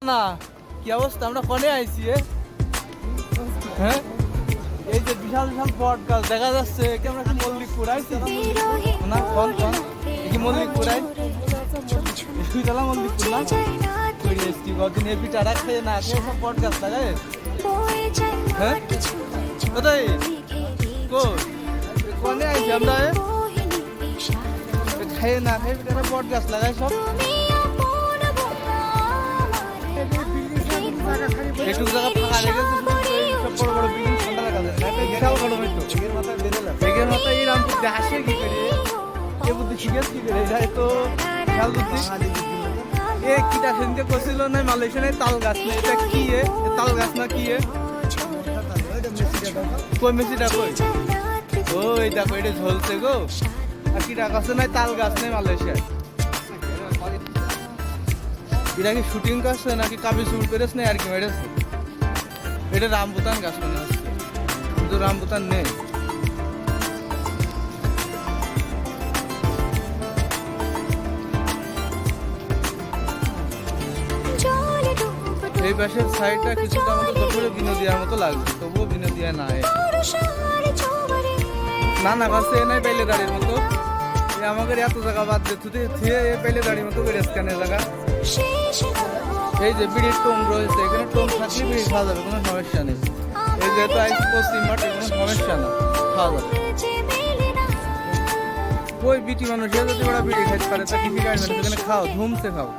না কি অবস্থা আমরা কোনে আইছি হ্যাঁ এই যে বিশাল বিশাল বট গাছ দেখা যাচ্ছে কি আমরা কি মল্লিকপুর আইছি না কোন কোন কি মল্লিকপুর আই বিশাল মল্লিকপুর না কই এসছি গদিন এ পিটারা খেয়ে না খেয়ে সব বট গাছ লাগায় হ্যাঁ কোথায় কোনে আইছি আমরা খেয়ে না খেয়ে পিটারা বট গাছ লাগায় সব একটু জায়গা ফাঁকা রেখেছে সব বড় বড় বিল্ডিং ঠান্ডা লাগা যায় না বিশাল গরম একটু বেগের মাথায় বেরেলা বেগের মাথায় এই রাম বুদ্ধি হাসে কি করে এ বুদ্ধি শিখে কি করে এটা তো খেয়াল বুদ্ধি এ কিটা সেনকে কছিল না মালয়েশিয়ায় তাল গাছ না এটা কি এ তাল গাছ না কি এ কই মেসিটা কই ওই দেখো এটা ঝলছে গো আর কিটা গাছ নাই তাল গাছ নেই মালয়েশিয়ায় এটা কি শুটিং করছে নাকি কাবি শুট করেছ না আর কি মেরেছে এটা রামবুতান গাছ মনে হচ্ছে কিন্তু রামবুতান নেই এই পাশের সাইডটা কিছুটা আমাদের যতটা বিনোদিয়ার মতো লাগছে তবুও বিনোদিয়া নাই না না কাছে নাই পেলে গাড়ির মতো আমাদের এত জায়গা বাদ দিয়ে পেলে গাড়ির মতো করে স্ক্যানের জায়গা এই যে বিড়ির টোম রয়েছে এখানে টোম থাকলে বিড়ি খাওয়া যাবে কোনো সমস্যা নেই এই যেহেতু আইস পশ্চিম মাঠে কোনো সমস্যা না খাওয়া যাবে ওই বিটি মানুষ যদি ওরা বিড়ি খাইতে পারে তা কিছু গাড়ি সেখানে খাও ধুমসে খাও